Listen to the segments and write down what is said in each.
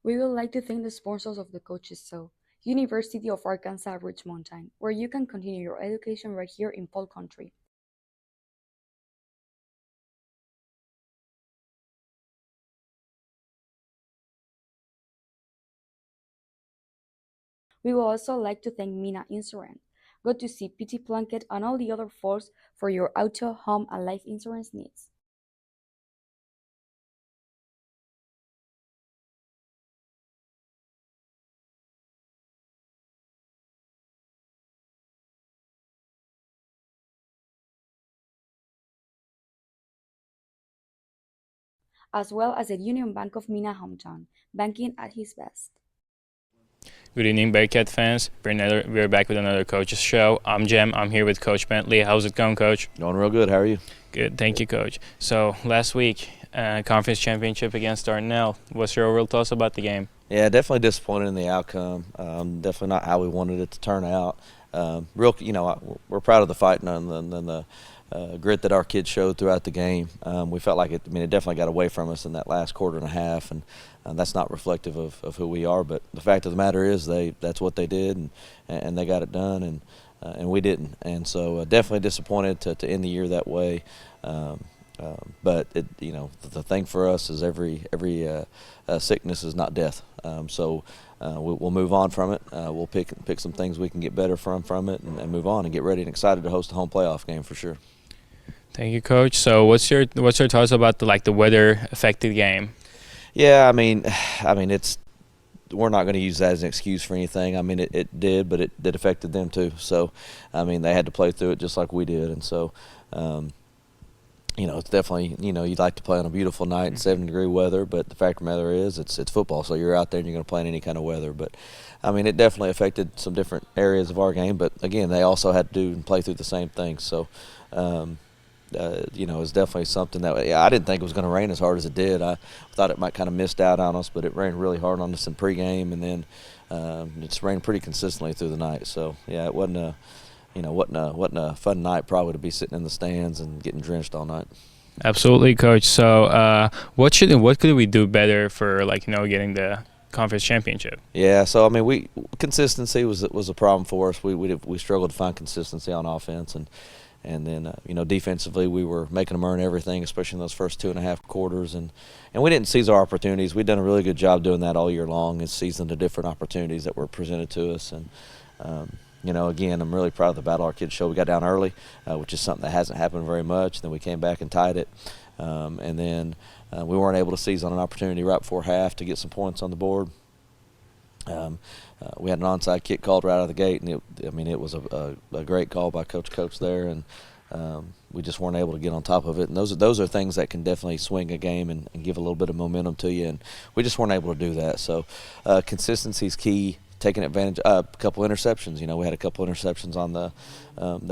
We would like to thank the sponsors of the Coaches Show, University of Arkansas Rich Mountain, where you can continue your education right here in Fall Country. We would also like to thank Mina Insurance. Go to see PT Plunkett and all the other folks for your auto, home, and life insurance needs. As well as the Union Bank of Mina hometown, banking at his best. Good evening, Bearcat fans. We're back with another coach's show. I'm Jem. I'm here with Coach Bentley. How's it going, Coach? Going real good. How are you? Good. Thank you, Coach. So last week, conference championship against Darnell. What's your overall thoughts about the game? Yeah, definitely disappointed in the outcome. Definitely not how we wanted it to turn out. We're proud of the fight and the grit that our kids showed throughout the game. We felt like it definitely got away from us in that last quarter and a half, and that's not reflective of who we are. But the fact of the matter is, that's what they did, and they got it done, and we didn't. And so definitely disappointed to end the year that way. But the thing for us is every sickness is not death. We'll move on from it. We'll pick some things we can get better from it, and move on and get ready and excited to host a home playoff game for sure. Thank you, Coach. So what's your thoughts about the weather affected game? Yeah, it's we're not going to use that as an excuse for anything. It did, but it affected them too. So, they had to play through it just like we did, and so. It's definitely, you'd like to play on a beautiful night in 70-degree weather, but the fact of the matter is it's football, so you're out there and you're going to play in any kind of weather. But, it definitely affected some different areas of our game, but, again, they also had to do and play through the same thing. So, it's definitely something that I didn't think it was going to rain as hard as it did. I thought it might kind of missed out on us, but it rained really hard on us in pregame, and then it's rained pretty consistently through the night. So, yeah, it wasn't a fun night probably to be sitting in the stands and getting drenched all night. Absolutely, Coach. So what could we do better for getting the conference championship? Yeah, so consistency was a problem for us. We struggled to find consistency on offense, and then defensively we were making them earn everything, especially in those first 2.5 quarters, and we didn't seize our opportunities. We've done a really good job doing that all year long, and seizing the different opportunities that were presented to us. And again, I'm really proud of the battle our kids showed. We got down early, which is something that hasn't happened very much. Then we came back and tied it. And then we weren't able to seize on an opportunity right before half to get some points on the board. We had an onside kick called right out of the gate, and it was a great call by Coach there, and we just weren't able to get on top of it. And those are things that can definitely swing a game and give a little bit of momentum to you, and we just weren't able to do that. So consistency is key. Taking advantage a couple interceptions. We had a couple interceptions on the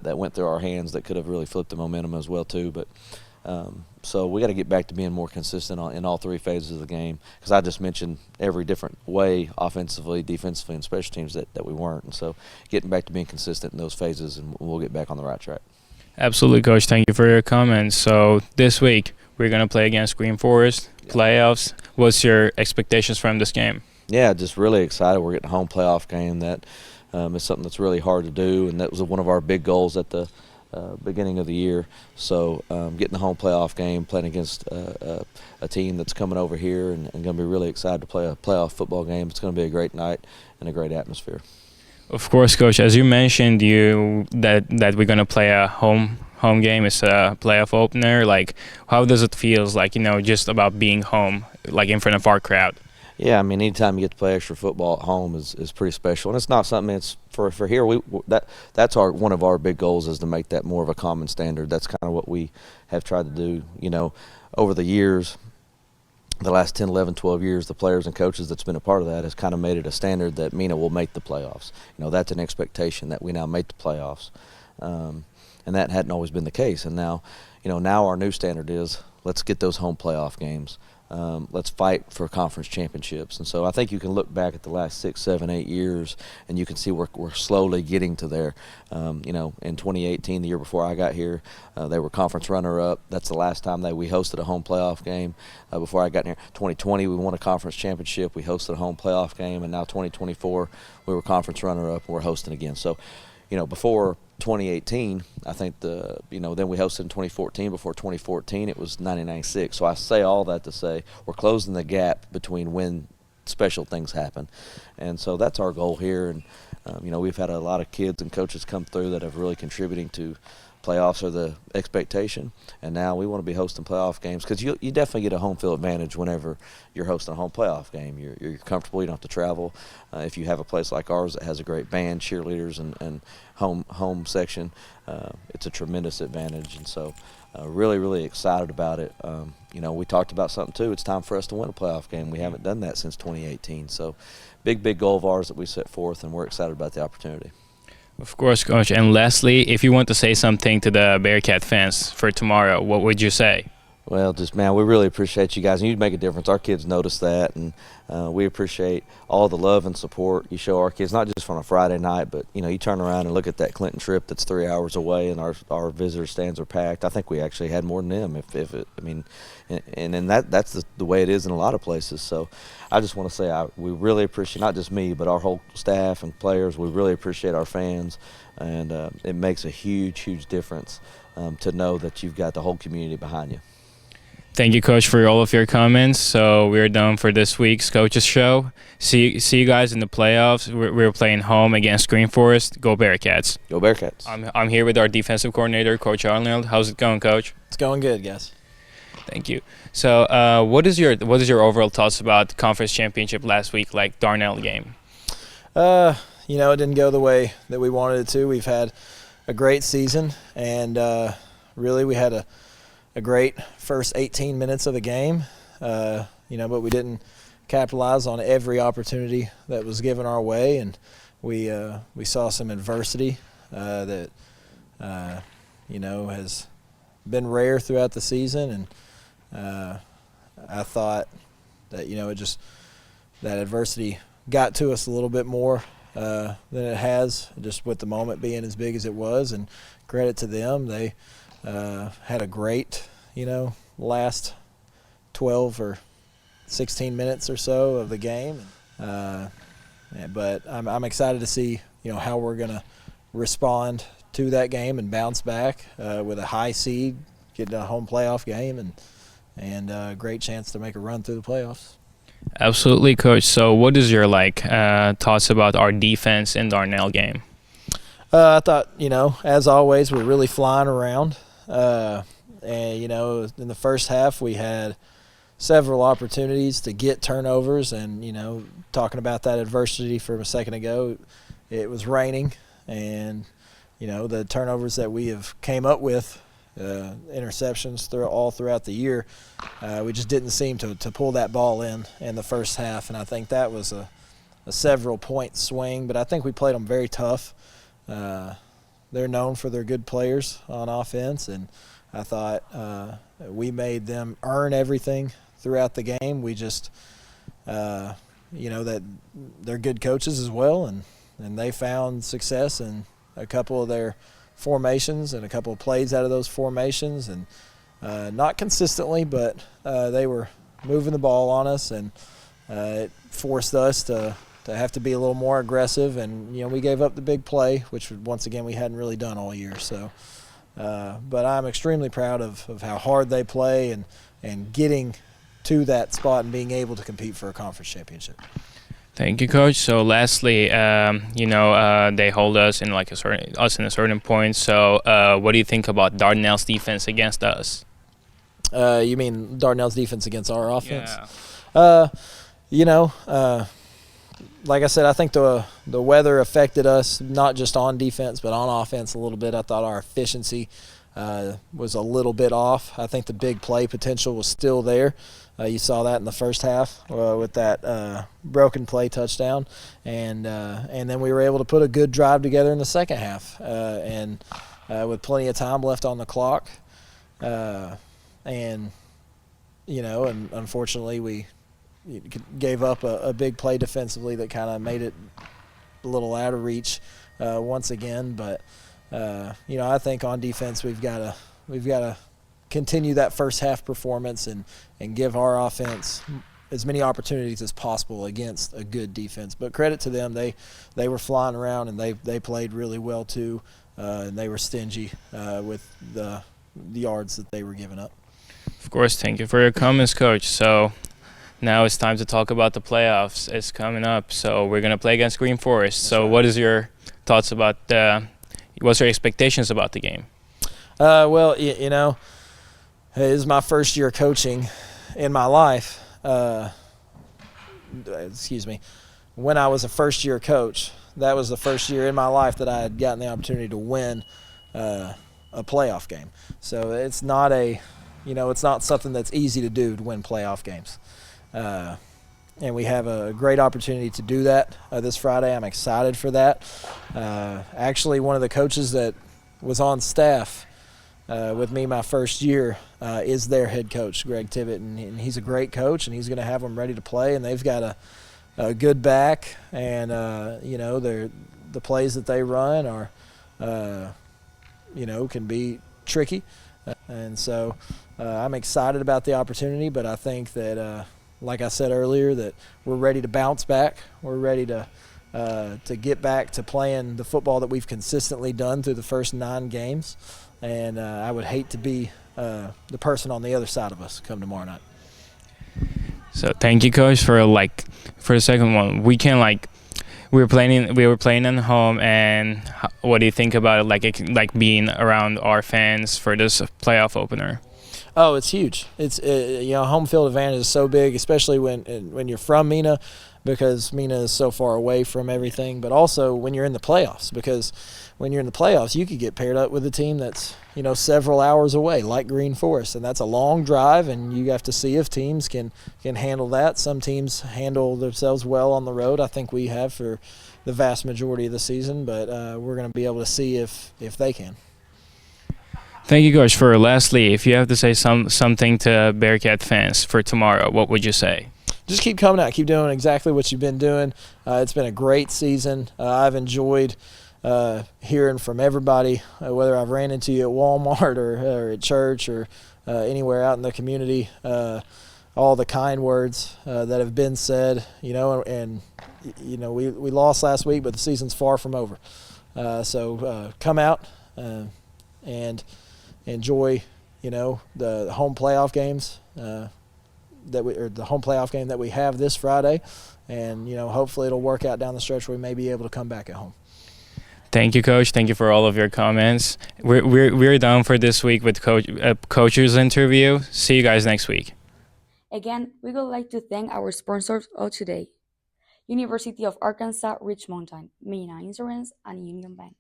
that went through our hands that could have really flipped the momentum as well too. But so we got to get back to being more consistent in all three phases of the game, because I just mentioned every different way, offensively, defensively, and special teams that we weren't. And so getting back to being consistent in those phases, and we'll get back on the right track. Absolutely, Coach. Thank you for your comments. So this week we're going to play against Green Forest, playoffs. What's your expectations from this game? Yeah, just really excited. We're getting a home playoff game. That is something that's really hard to do, and that was one of our big goals at the beginning of the year. So getting the home playoff game, playing against a team that's coming over here and going to be really excited to play a playoff football game. It's going to be a great night and a great atmosphere. Of course, Coach. As you mentioned, that we're going to play a home game. It's a playoff opener. How does it feel? Just about being home, in front of our crowd. Yeah, anytime you get to play extra football at home is pretty special, and it's not something it's for here. That's one of our big goals, is to make that more of a common standard. That's kind of what we have tried to do. Over the years, the last 10, 11, 12 years, the players and coaches that's been a part of that has kind of made it a standard that Mena will make the playoffs. That's an expectation that we now make the playoffs. and that hadn't always been the case. And now, now our new standard is let's get those home playoff games. Let's fight for conference championships. And so I think you can look back at the last 6, 7, 8 years, and you can see we're slowly getting to there. In 2018, the year before I got here, they were conference runner-up. That's the last time that we hosted a home playoff game before I got here. 2020, we won a conference championship. We hosted a home playoff game. And now 2024, we were conference runner-up, and we're hosting again. So, before 2018, I think then we hosted in 2014. Before 2014, it was 99-6. So I say all that to say we're closing the gap between when special things happen. And so that's our goal here. And, we've had a lot of kids and coaches come through that have really contributing to playoffs are the expectation, and now we want to be hosting playoff games because you definitely get a home field advantage whenever you're hosting a home playoff game. You're comfortable. You don't have to travel. If you have a place like ours that has a great band, cheerleaders, and home section, it's a tremendous advantage. And so really, really excited about it. We talked about something too. It's time for us to win a playoff game. We haven't done that since 2018. So big goal of ours that we set forth, and we're excited about the opportunity. Of course, Coach. And lastly, if you want to say something to the Bearcat fans for tomorrow, what would you say? Well, we really appreciate you guys, and you make a difference. Our kids notice that, and we appreciate all the love and support you show our kids, not just on a Friday night, but, you turn around and look at that Clinton trip that's 3 hours away, and our visitor stands are packed. I think we actually had more than them, and that's the way it is in a lot of places. So I just want to say we really appreciate, not just me, but our whole staff and players. We really appreciate our fans, and it makes a huge difference to know that you've got the whole community behind you. Thank you, Coach, for all of your comments. So we're done for this week's Coaches Show. See you guys in the playoffs. We're playing home against Green Forest. Go Bearcats. Go Bearcats. I'm here with our defensive coordinator, Coach Arnold. How's it going, Coach? It's going good, guys. Thank you. So what is your overall thoughts about the conference championship last week, like Darnell game? It didn't go the way that we wanted it to. We've had a great season, and really we had a great first 18 minutes of the game, but we didn't capitalize on every opportunity that was given our way, and we saw some adversity that has been rare throughout the season, and I thought that that adversity got to us a little bit more than it has, just with the moment being as big as it was, and credit to them. They had a great, last 12 or 16 minutes or so of the game. But I'm excited to see, how we're going to respond to that game and bounce back with a high seed, get a home playoff game, and a great chance to make a run through the playoffs. Absolutely, Coach. So what is your thoughts about our defense in the Darnell game? I thought, as always, we're really flying around. And, in the first half we had several opportunities to get turnovers, and, talking about that adversity from a second ago, it was raining, and, the turnovers that we have came up with, interceptions throughout the year, we just didn't seem to pull that ball in the first half, and I think that was a several point swing, but I think we played them very tough. They're known for their good players on offense, and I thought we made them earn everything throughout the game. We just, that they're good coaches as well, and they found success in a couple of their formations and a couple of plays out of those formations, and not consistently, but they were moving the ball on us, and it forced us to have to be a little more aggressive, and we gave up the big play, which once again we hadn't really done all year. So, but I'm extremely proud of how hard they play and getting to that spot and being able to compete for a conference championship. Thank you, Coach. So lastly, they hold us in a certain point. So what do you think about Dardanelle's defense against us? You mean Dardanelle's defense against our offense? Yeah. Like I said, I think the weather affected us, not just on defense, but on offense a little bit. I thought our efficiency was a little bit off. I think the big play potential was still there. You saw that in the first half with that broken play touchdown, and then we were able to put a good drive together in the second half. And with plenty of time left on the clock. And and unfortunately we gave up a big play defensively that kind of made it a little out of reach once again. But I think on defense we've got to continue that first half performance and give our offense as many opportunities as possible against a good defense. But credit to them, they were flying around and they played really well too, and they were stingy with the yards that they were giving up. Of course, thank you for your comments, Coach. So now it's time to talk about the playoffs. It's coming up, so we're gonna play against Green Forest. That's so right. What is your thoughts about what's your expectations about the game? Well, it is my first year coaching in my life. Excuse me. When I was a first-year coach, that was the first year in my life that I had gotten the opportunity to win a playoff game. So it's not it's not something that's easy to do to win playoff games. And we have a great opportunity to do that this Friday. I'm excited for that. Actually, one of the coaches that was on staff with me my first year is their head coach, Greg Tibbett, and he's a great coach, and he's going to have them ready to play, and they've got a good back, and the plays that they run are can be tricky, and so I'm excited about the opportunity, but I think that like I said earlier, that we're ready to bounce back. We're ready to get back to playing the football that we've consistently done through the first 9 games. And I would hate to be the person on the other side of us come tomorrow night. So thank you, Coach, for the second one. We were playing at home, and what do you think about it? Like being around our fans for this playoff opener. Oh, it's huge. It's home field advantage is so big, especially when you're from Mena, because Mena is so far away from everything. But also when you're in the playoffs, because when you're in the playoffs, you could get paired up with a team that's several hours away, like Green Forest, and that's a long drive, and you have to see if teams can handle that. Some teams handle themselves well on the road. I think we have for the vast majority of the season, but we're going to be able to see if they can. Thank you, Coach. Lastly, if you have to say something to Bearcat fans for tomorrow, what would you say? Just keep coming out. Keep doing exactly what you've been doing. It's been a great season. I've enjoyed hearing from everybody, whether I've ran into you at Walmart or at church or anywhere out in the community, all the kind words that have been said, and we lost last week, but the season's far from over. So come out and enjoy, the home playoff games the home playoff game that we have this Friday, and hopefully it'll work out down the stretch where we may be able to come back at home. Thank you, Coach. Thank you for all of your comments. We're done for this week with Coach's interview. See you guys next week. Again, we would like to thank our sponsors of today: University of Arkansas Rich Mountain, Mena Insurance, and Union Bank.